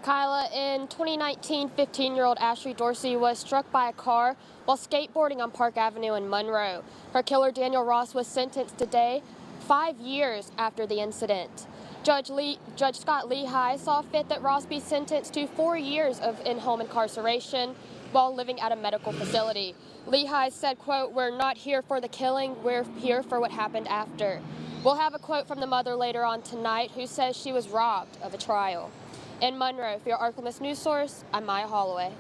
Kyla, in 2019, 15-year-old Ashley Dorsey was struck by a car while skateboarding on Park Avenue in Monroe. Her killer, Daniel Ross, was sentenced today, 5 years after the incident. Judge Scott Lehigh saw fit that Ross be sentenced to 4 years of in-home incarceration while living at a medical facility. Lehigh said, quote, "We're not here for the killing, we're here for what happened after." We'll have a quote from the mother later on tonight who says she was robbed of a trial. In Monroe, for your Arkansas News Source, I'm Maya Holloway.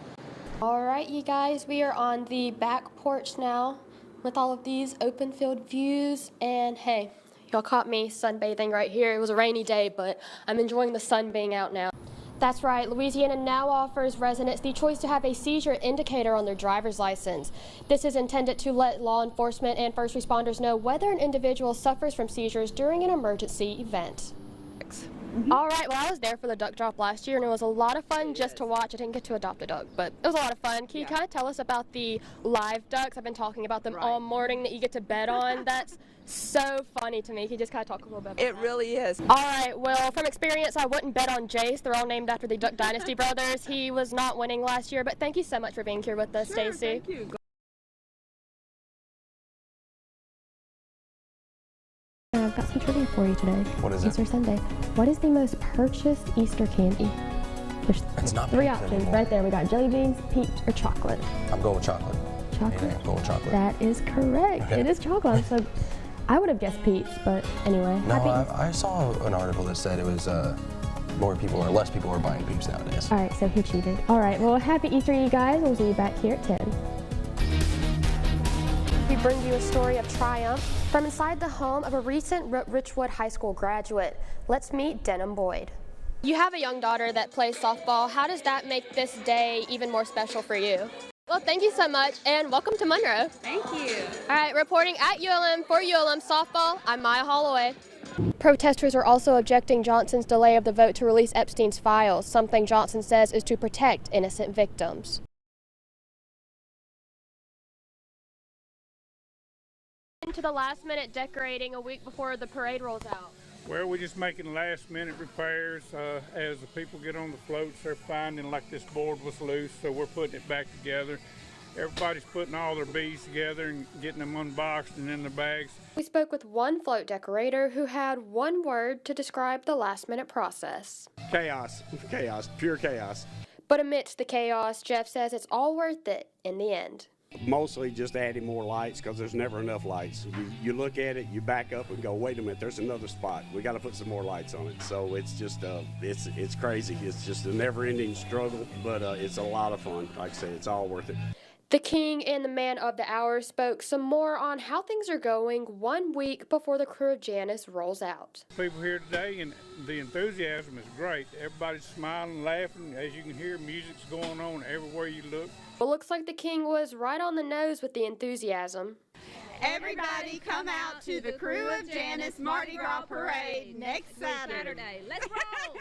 All right, you guys, we are on the back porch now with all of these open field views, and hey, y'all caught me sunbathing right here. It was a rainy day, but I'm enjoying the sun being out now. That's right, Louisiana now offers residents the choice to have a seizure indicator on their driver's license. This is intended to let law enforcement and first responders know whether an individual suffers from seizures during an emergency event. All right, well, I was there for the duck drop last year, and it was a lot of fun just to watch. I didn't get to adopt a duck, but it was a lot of fun. Can you kind of tell us about the live ducks? I've been talking about them all morning that you get to bet on. That's so funny to me. Can you just kind of talk a little bit about It really is. All right, well, from experience, I wouldn't bet on Jace. They're all named after the Duck Dynasty brothers. He was not winning last year, but thank you so much for being here with us, Sure, Stacy. thank you. I've got some trivia for you today. What is it? Easter Sunday. What is the most purchased Easter candy? There's It's not three pink options anymore. right there. We got jelly beans, peach, or chocolate. I'm going with chocolate. Chocolate? Yeah, I'm going with chocolate. That is correct. Okay. It is chocolate. So I would have guessed peach, but anyway. No, happy I saw an article that said it was less people are buying peeps nowadays. All right, so he cheated. All right, well, happy Easter, you guys. We'll see you back here at 10. We bring you a story of triumph from inside the home of a recent Richwood High School graduate. Let's meet Denham Boyd. You have a young daughter that plays softball. How does that make this day even more special for you? Well, thank you so much, and welcome to Monroe. Thank you. All right, reporting at ULM for ULM Softball, I'm Maya Holloway. Protesters are also objecting Johnson's delay of the vote to release Epstein's files, something Johnson says is to protect innocent victims. Into the last-minute decorating a week before the parade rolls out. Well, we're just making last-minute repairs as the people get on the floats. They're finding like this board was loose, so we're putting it back together. Everybody's putting all their beads together and getting them unboxed and in their bags. We spoke with one float decorator who had one word to describe the last-minute process. Chaos. Chaos. Pure chaos. But amidst the chaos, Jeff says it's all worth it in the end. Mostly just adding more lights because there's never enough lights. You look at it, you back up and go, wait a minute, there's another spot. We got to put some more lights on it. So it's just, it's crazy. It's just a never-ending struggle, but it's a lot of fun. Like I say, it's all worth it. The king and the man of the hour spoke some more on how things are going 1 week before the Crew of Janus rolls out. People here today, and the enthusiasm is great. Everybody's smiling, laughing. As you can hear, music's going on everywhere you look. Well, looks like the king was right on the nose with the enthusiasm. Everybody come out to the Crew of Janus Mardi Gras Parade next Saturday. Let's roll!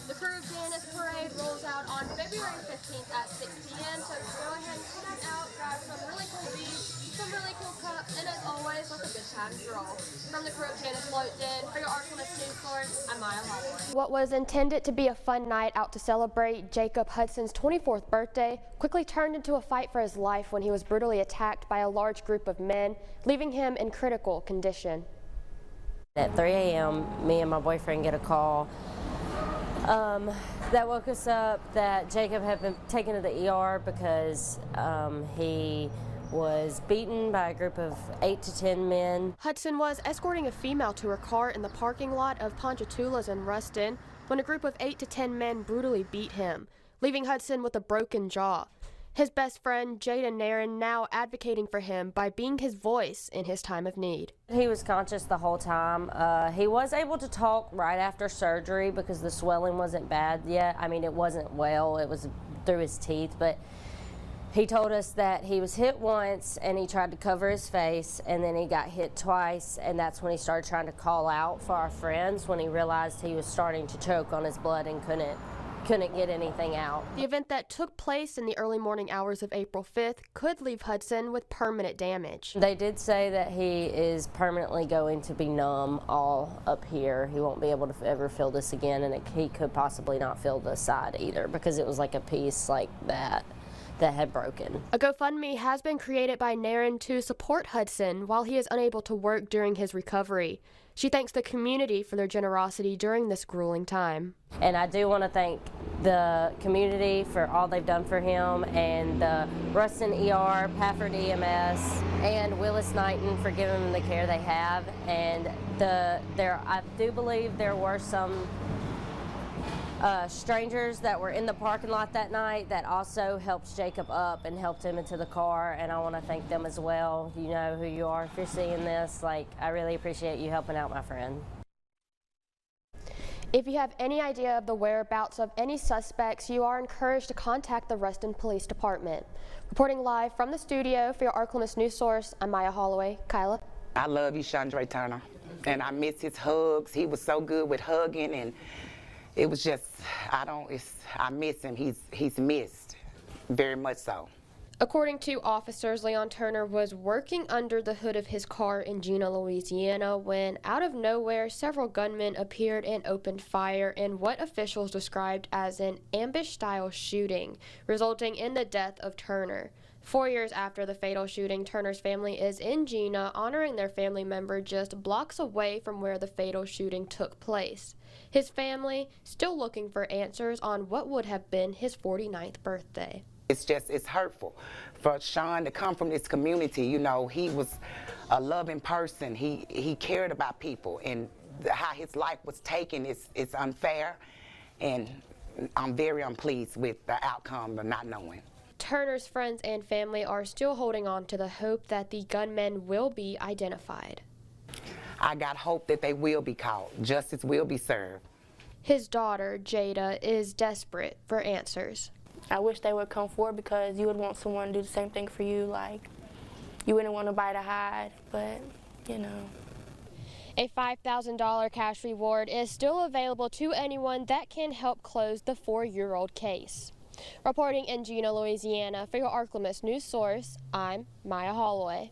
The Crew of Janus Parade rolls out on February 15th at 6 p.m. So go ahead and come on out, grab some really cool beads, some really cool cups, and as always, like a good time draw. From the Crew of Janus Float Den, for your Arkansas News Source, I'm Maya Holloway. What was intended to be a fun night out to celebrate Jacob Hudson's 24th birthday quickly turned into a fight for his life when he was brutally attacked by a large group of men, leaving him in critical condition. At 3 a.m., me and my boyfriend get a call that woke us up that Jacob had been taken to the ER because he was beaten by a group of 8 to 10 men. Hudson was escorting a female to her car in the parking lot of Ponchatoula's in Ruston when a group of 8 to 10 men brutally beat him, leaving Hudson with a broken jaw. His best friend, Jada Nairn, now advocating for him by being his voice in his time of need. He was conscious the whole time. He was able to talk right after surgery because the swelling wasn't bad yet. I mean, it wasn't well. It was through his teeth, but he told us that he was hit once and he tried to cover his face, and then he got hit twice, and that's when he started trying to call out for our friends when he realized he was starting to choke on his blood and couldn't couldn't get anything out. The event that took place in the early morning hours of April 5th could leave Hudson with permanent damage. They did say that he is permanently going to be numb all up here. He won't be able to ever feel this again, and he could possibly not feel this side either because it was like a piece like that had broken. A GoFundMe has been created by Naren to support Hudson while he is unable to work during his recovery. She thanks the community for their generosity during this grueling time. And I do want to thank the community for all they've done for him, and the Ruston ER, Pafford EMS, and Willis Knighton for giving him the care they have. And I do believe there were some strangers that were in the parking lot that night that also helped Jacob up and helped him into the car, and I want to thank them as well. You know who you are if you're seeing this. Like, I really appreciate you helping out my friend. If you have any idea of the whereabouts of any suspects, you are encouraged to contact the Ruston Police Department. Reporting live from the studio for your ArkLaMiss News Source, I'm Maya Holloway. Kyla? I love Eshondre Turner, and I miss his hugs. He was so good with hugging, and it was just, I miss him. He's missed, very much so. According to officers, Leon Turner was working under the hood of his car in Jena, Louisiana, when out of nowhere, several gunmen appeared and opened fire in what officials described as an ambush-style shooting, resulting in the death of Turner. 4 years after the fatal shooting, Turner's family is in Jena, honoring their family member just blocks away from where the fatal shooting took place. His family still looking for answers on what would have been his 49th birthday. It's hurtful for Sean to come from this community. You know, he was a loving person. He cared about people, and how his life was taken is unfair, and I'm very unpleased with the outcome of not knowing. Turner's friends and family are still holding on to the hope that the gunmen will be identified. I got hope that they will be caught. Justice will be served. His daughter, Jada, is desperate for answers. I wish they would come forward because you would want someone to do the same thing for you. Like, you wouldn't want nobody to hide, but, you know. A $5,000 cash reward is still available to anyone that can help close the 4-year-old case. Reporting in Jena, Louisiana for your ArkLaMiss News Source, I'm Maya Holloway.